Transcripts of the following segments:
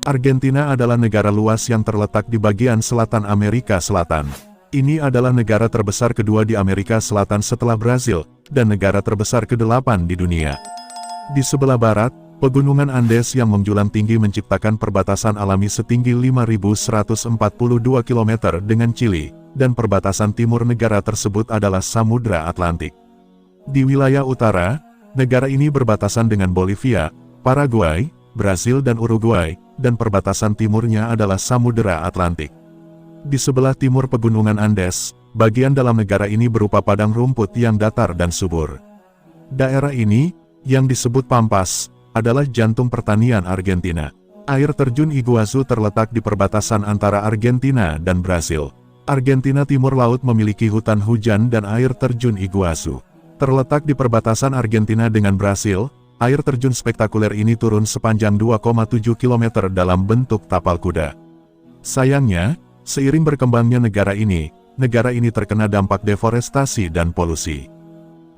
Argentina adalah negara luas yang terletak di bagian selatan Amerika Selatan. Ini adalah negara terbesar kedua di Amerika Selatan setelah Brasil, dan negara terbesar ke-8 di dunia. Di sebelah barat, pegunungan Andes yang menjulang tinggi menciptakan perbatasan alami setinggi 5.142 km dengan Chili, dan perbatasan timur negara tersebut adalah Samudra Atlantik. Di wilayah utara, negara ini berbatasan dengan Bolivia, Paraguay, Brasil dan Uruguay, dan perbatasan timurnya adalah Samudera Atlantik. Di sebelah timur pegunungan Andes, bagian dalam negara ini berupa padang rumput yang datar dan subur. Daerah ini, yang disebut Pampas, adalah jantung pertanian Argentina. Air terjun Iguazu terletak di perbatasan antara Argentina dan Brasil. Argentina Timur Laut memiliki hutan hujan dan air terjun Iguazu. Terletak di perbatasan Argentina dengan Brasil, air terjun spektakuler ini turun sepanjang 2,7 km dalam bentuk tapal kuda. Sayangnya, seiring berkembangnya negara ini terkena dampak deforestasi dan polusi.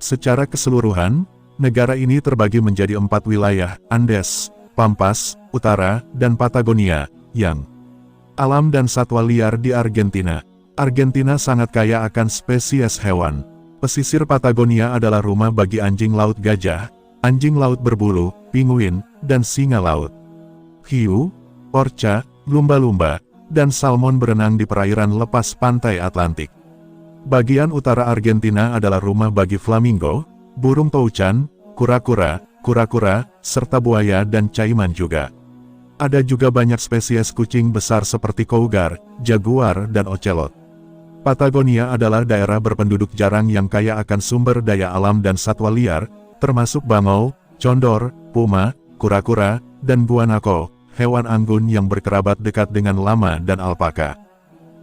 Secara keseluruhan, negara ini terbagi menjadi 4 wilayah, Andes, Pampas, Utara, dan Patagonia, yang alam dan satwa liar di Argentina. Argentina sangat kaya akan spesies hewan. Pesisir Patagonia adalah rumah bagi anjing laut gajah, anjing laut berbulu, pinguin, dan singa laut. Hiu, orca, lumba-lumba, dan salmon berenang di perairan lepas pantai Atlantik. Bagian utara Argentina adalah rumah bagi flamingo, burung toucan, kura-kura, serta buaya dan caiman juga. Ada juga banyak spesies kucing besar seperti cougar, jaguar, dan ocelot. Patagonia adalah daerah berpenduduk jarang yang kaya akan sumber daya alam dan satwa liar, termasuk bangau, condor, puma, kura-kura, dan guanaco, hewan anggun yang berkerabat dekat dengan lama dan alpaka.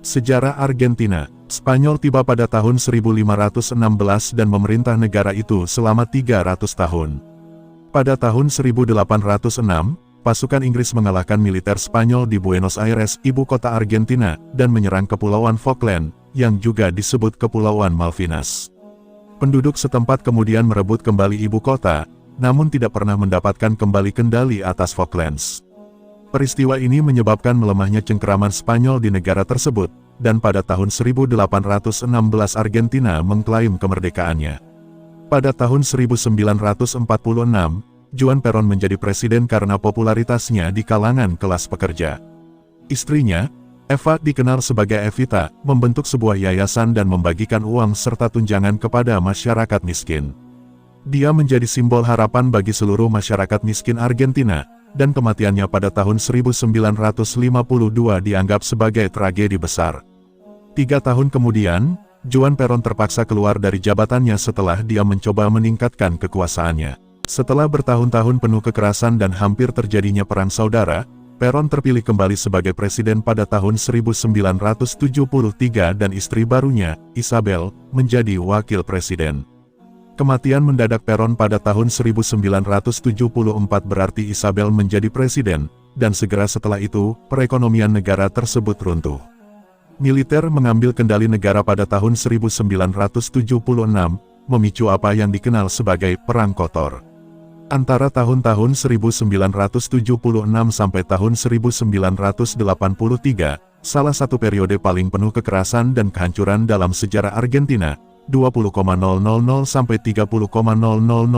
Sejarah Argentina. Spanyol tiba pada tahun 1516 dan memerintah negara itu selama 300 tahun. Pada tahun 1806, pasukan Inggris mengalahkan militer Spanyol di Buenos Aires, ibu kota Argentina, dan menyerang Kepulauan Falkland, yang juga disebut Kepulauan Malvinas. Penduduk setempat kemudian merebut kembali ibu kota, namun tidak pernah mendapatkan kembali kendali atas Falklands. Peristiwa ini menyebabkan melemahnya cengkeraman Spanyol di negara tersebut, dan pada tahun 1816 Argentina mengklaim kemerdekaannya. Pada tahun 1946, Juan Perón menjadi presiden karena popularitasnya di kalangan kelas pekerja. Istrinya, Eva dikenal sebagai Evita, membentuk sebuah yayasan dan membagikan uang serta tunjangan kepada masyarakat miskin. Dia menjadi simbol harapan bagi seluruh masyarakat miskin Argentina, dan kematiannya pada tahun 1952 dianggap sebagai tragedi besar. 3 tahun kemudian, Juan Perón terpaksa keluar dari jabatannya setelah dia mencoba meningkatkan kekuasaannya. Setelah bertahun-tahun penuh kekerasan dan hampir terjadinya perang saudara, Perón terpilih kembali sebagai presiden pada tahun 1973 dan istri barunya, Isabel, menjadi wakil presiden. Kematian mendadak Perón pada tahun 1974 berarti Isabel menjadi presiden, dan segera setelah itu, perekonomian negara tersebut runtuh. Militer mengambil kendali negara pada tahun 1976, memicu apa yang dikenal sebagai Perang Kotor. Antara tahun-tahun 1976 sampai tahun 1983, salah satu periode paling penuh kekerasan dan kehancuran dalam sejarah Argentina. 20,000 sampai 30,000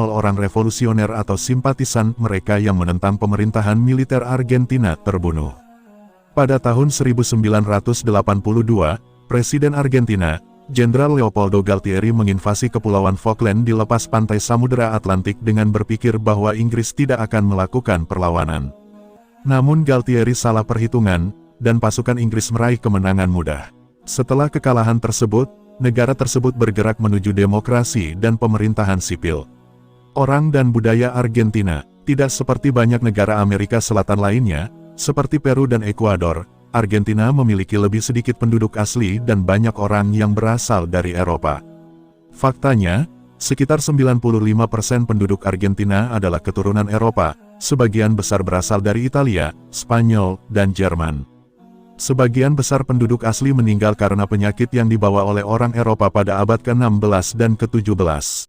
orang revolusioner atau simpatisan mereka yang menentang pemerintahan militer Argentina terbunuh. Pada tahun 1982, Presiden Argentina, Jenderal Leopoldo Galtieri menginvasi Kepulauan Falkland di lepas pantai Samudera Atlantik dengan berpikir bahwa Inggris tidak akan melakukan perlawanan. Namun Galtieri salah perhitungan, dan pasukan Inggris meraih kemenangan mudah. Setelah kekalahan tersebut, negara tersebut bergerak menuju demokrasi dan pemerintahan sipil. Orang dan budaya Argentina, tidak seperti banyak negara Amerika Selatan lainnya, seperti Peru dan Ekuador, Argentina memiliki lebih sedikit penduduk asli dan banyak orang yang berasal dari Eropa. Faktanya, sekitar 95% penduduk Argentina adalah keturunan Eropa, sebagian besar berasal dari Italia, Spanyol, dan Jerman. Sebagian besar penduduk asli meninggal karena penyakit yang dibawa oleh orang Eropa pada abad ke-16 dan ke-17.